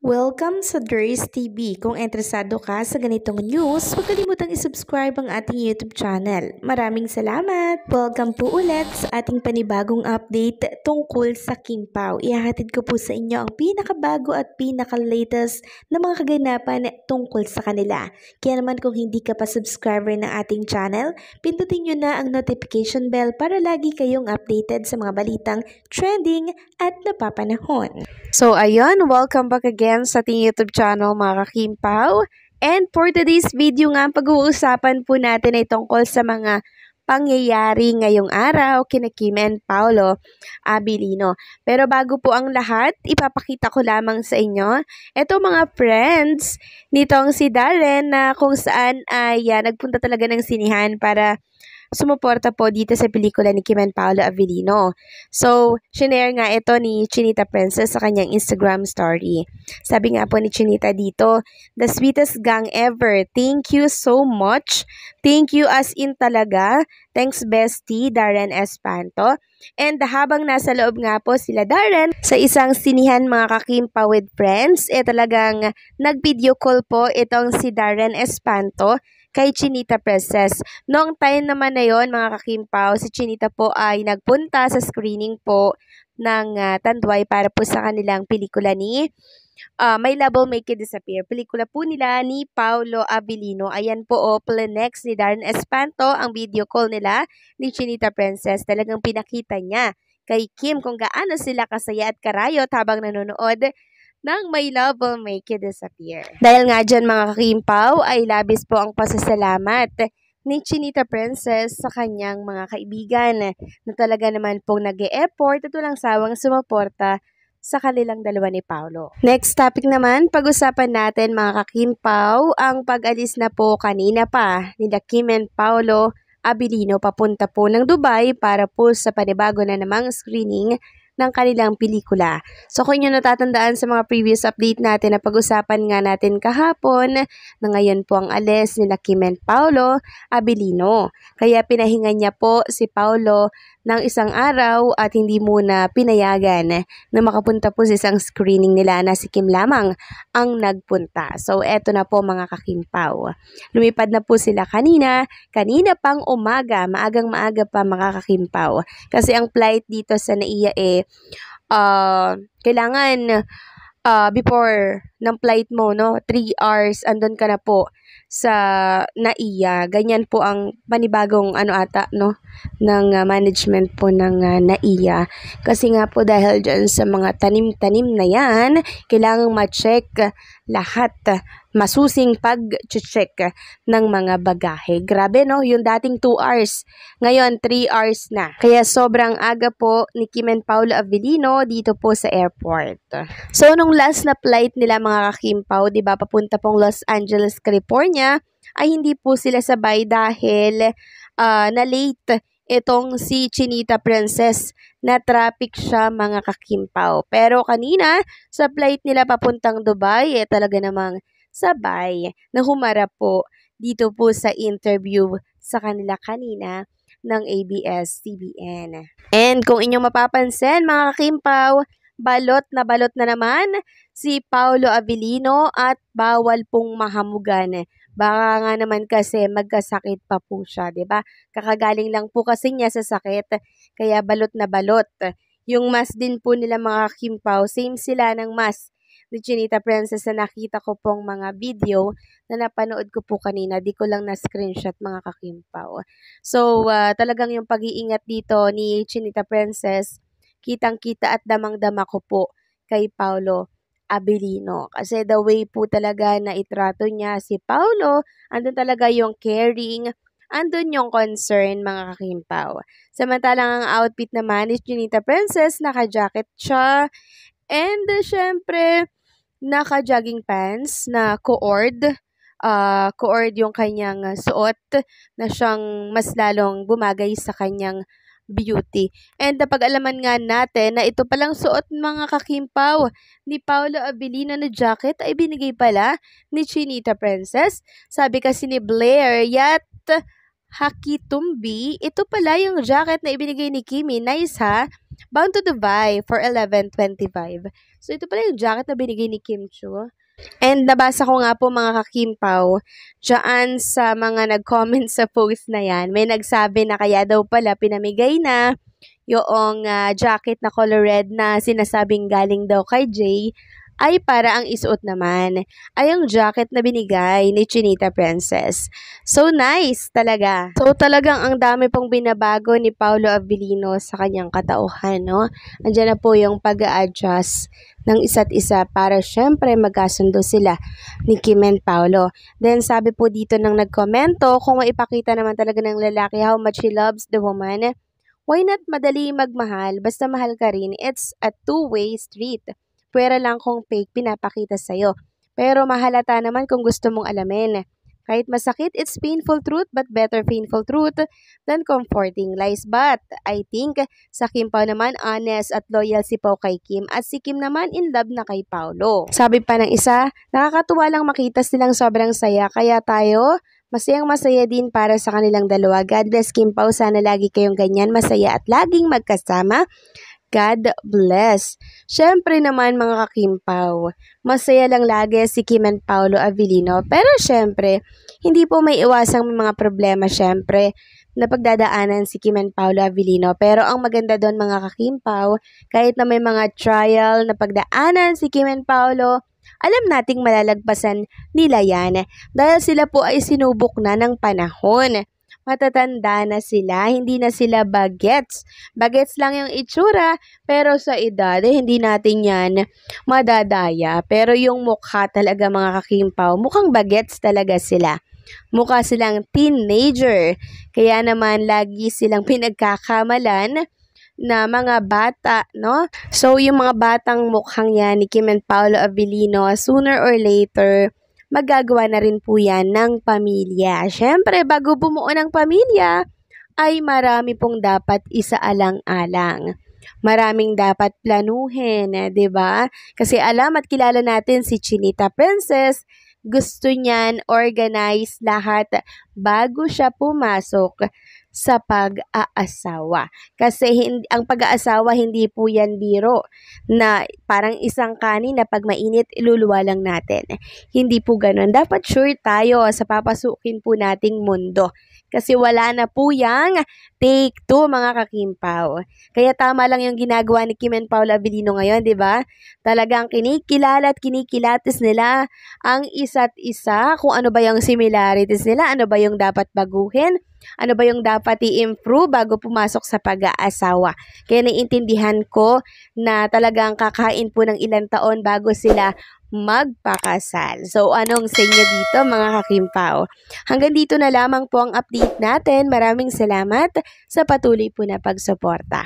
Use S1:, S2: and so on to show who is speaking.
S1: Welcome sa Durs TV. Kung interesado ka sa ganitong news, huwag kalimutang isubscribe ang ating YouTube channel. Maraming salamat! Welcome po ulit sa ating panibagong update tungkol sa Kim Pao. Ihahatid ko po sa inyo ang pinakabago at pinaka-latest na mga kaganapan tungkol sa kanila. Kaya naman kung hindi ka pa subscriber ng ating channel, pindutin nyo na ang notification bell para lagi kayong updated sa mga balitang trending at napapanahon. So ayun, welcome back again sa ating YouTube channel mga ka-Kim Pao. And for today's video nga, pag-uusapan po natin ay tungkol sa mga pangyayari ngayong araw kina Kim and Paolo Abilino. Pero bago po ang lahat, ipapakita ko lamang sa inyo ito mga friends nitong si Darren na kung saan ay nagpunta talaga ng sinihan para sumuporta po dito sa pelikula ni Kim and Paolo Abilino. So, shinare nga ito ni Chinita Princess sa kanyang Instagram story. Sabi nga po ni Chinita dito, "The sweetest gang ever. Thank you so much. Thank you as in talaga. Thanks bestie, Darren Espanto." And habang nasa loob nga po sila Darren sa isang sinihan mga ka-Kim Pao with friends, talagang nag-video call po itong si Darren Espanto kay Chinita Princess. Noong time naman na yon mga ka-Kim Pao, si Chinita po ay nagpunta sa screening po ng Tanduay para po sa kanilang pelikula ni My Love Will Make You Disappear. Pelikula po nila ni Paolo Abilino. Ayan po Plenex ni Darren Espanto, ang video call nila ni Chinita Princess. Talagang pinakita niya kay Kim kung gaano sila kasaya at karayot habang nanonood ng My Love Will Make You Disappear. Dahil nga dyan mga ka-Kim Pao ay labis po ang pasasalamat ni Chinita Princess sa kanyang mga kaibigan na talaga naman pong nag-e-effort at walang sawang sumuporta sa kanilang dalawa ni Paolo. Next topic naman, pag-usapan natin mga ka-Kim Pao ang pag-alis na po kanina pa ni Kim and Paolo Abilino papunta po ng Dubai para po sa panibago na namang screening ng kanilang pelikula. So kung inyo natatandaan sa mga previous update natin na pag-usapan nga natin kahapon na ngayon po ang alis ni Kim and Paolo Abilino. Kaya pinahinga niya po si Paolo ng isang araw at hindi muna pinayagan na makapunta po sa isang screening nila na si Kim lamang ang nagpunta. So eto na po mga ka-Kim Pao. Lumipad na po sila kanina pang umaga, maagang maaga pa mga ka-Kim Pao. Kasi ang flight dito sa NAIA kailangan before ng flight mo, 3 hours andun ka na po sa NAIA. Ganyan po ang panibagong ng management po ng NAIA. Kasi nga po dahil dyan sa mga tanim-tanim na yan, kailangang ma-check lahat, masusing pag-check ng mga bagahe. Grabe yung dating 2 hours, ngayon 3 hours na. Kaya sobrang aga po ni Kim and Paolo Abilino dito po sa airport. So nung last na flight nila mga ka-Kim Pao, diba, papunta pong Los Angeles, California, ay hindi po sila sabay dahil na late itong si Chinita Princess, na traffic siya mga ka-Kim Pao. Pero kanina sa flight nila papuntang Dubai, talaga namang sabay na humarap po dito po sa interview sa kanila kanina ng ABS-CBN. And kung inyong mapapansin mga ka-Kim Pao, balot na naman si Paolo Abilino at bawal pong mahamugan. Baka nga naman kasi magkasakit pa po siya, 'di ba? Kakagaling lang po kasi niya sa sakit, kaya balot na balot. Yung mask din po nila mga Kim Pao, same sila ng mask ni Chinita Princess na nakita ko pong mga video na napanood ko po kanina. Di ko lang na-screenshot mga ka-Kim Pao. So, talagang yung pag-iingat dito ni Chinita Princess, kitang-kita at damang-dama ko po kay Paolo Abilino. Kasi the way po talaga na itrato niya si Paolo, andun talaga yung caring, andun yung concern mga ka-Kim Pao. Samantalang ang outfit naman ni Chinita Princess, naka-jacket siya, and syempre, naka-jogging pants na cord. Cord yung kanyang suot na siyang mas lalong bumagay sa kanyang beauty. And napag-alaman nga natin na ito palang suot mga ka-Kim Pao ni Paolo Abilino na jacket ay binigay pala ni Chinita Princess. Sabi kasi ni Blair Hakitumbi, ito pala yung jacket na ibinigay ni Kimi. Nice ha?
S2: Bound to Dubai for 11.25. So, ito pala yung jacket na binigay ni Kim Chu. And nabasa ko nga po mga kakimpaw, dyan sa mga nag-comment sa post na yan, may nagsabi na kaya daw pala pinamigay na yung jacket na color red na sinasabing galing daw kay Jay ay para ang isuot naman ay yung jacket na binigay ni Chinita Princess. So nice talaga. So talagang ang dami pong binabago ni Paolo Abilino sa kanyang katauhan, no? Andiyan na po yung pag-a-adjust ng isa't isa para syempre magkasundo sila ni Kim and Paolo. Then sabi po dito ng nagkomento, kung maipakita naman talaga ng lalaki how much he loves the woman, why not madali magmahal? Basta mahal ka rin. It's a two-way street. Pwera lang kung fake pinapakita sa'yo. Pero mahalata naman kung gusto mong alamin. Kahit masakit, it's painful truth, but better painful truth than comforting lies. But I think sa Kim Pao naman, honest at loyal si Pao kay Kim at si Kim naman in love na kay Paolo. Sabi pa ng isa, nakakatuwa lang makita silang sobrang saya, kaya tayo masayang masaya din para sa kanilang dalawa. God bless Kim Pao, sana lagi kayong ganyan masaya at laging magkasama. God bless. Syempre naman mga kakimpaw, masaya lang lagi si Kim and Paolo Abilino. Pero syempre, hindi po may iwasang mga problema syempre na pagdadaanan si Kim and Paolo Abilino. Pero ang maganda doon mga kakimpaw, kahit na may mga trial na pagdaanan si Kim and Paolo, alam nating malalagpasan nila yan dahil sila po ay sinubok na ng panahon. Matatanda na sila, hindi na sila bagets. Bagets lang yung itsura, pero sa edad, hindi natin yan madadaya. Pero yung mukha talaga mga kakimpaw, mukhang bagets talaga sila. Mukha silang teenager. Kaya naman lagi silang pinagkakamalan na mga bata, no? So, yung mga batang mukhang yan ni Kim and Paolo Abilino, sooner or later, magagawa na rin po yan ng pamilya. Siyempre, bago bumuo ng pamilya, ay marami pong dapat isaalang-alang. Maraming dapat planuhin, di ba? Kasi alam at kilala natin si Chinita Princess, gusto niyan organize lahat bago siya pumasok sa pag-aasawa. Kasi ang pag-aasawa hindi po yan biro na parang isang kanin na pag mainit iluluwa lang natin. Hindi po ganun. Dapat sure tayo sa papasukin po nating mundo. Kasi wala na po yang take two mga kakimpaw. Kaya tama lang yung ginagawa ni Kim and Paolo Abilino ngayon, di ba? Talagang kinikilala at kinikilatis nila ang isa't isa, kung ano ba yung similarities nila, ano ba yung dapat baguhin, ano ba yung dapat i-improve bago pumasok sa pag-aasawa. Kaya naiintindihan ko na talagang kakain po ng ilang taon bago sila magpakasal. So, anong sa inyo dito mga kakimpaw? Hanggang dito na lamang po ang update natin. Maraming salamat sa patuloy po na pagsuporta.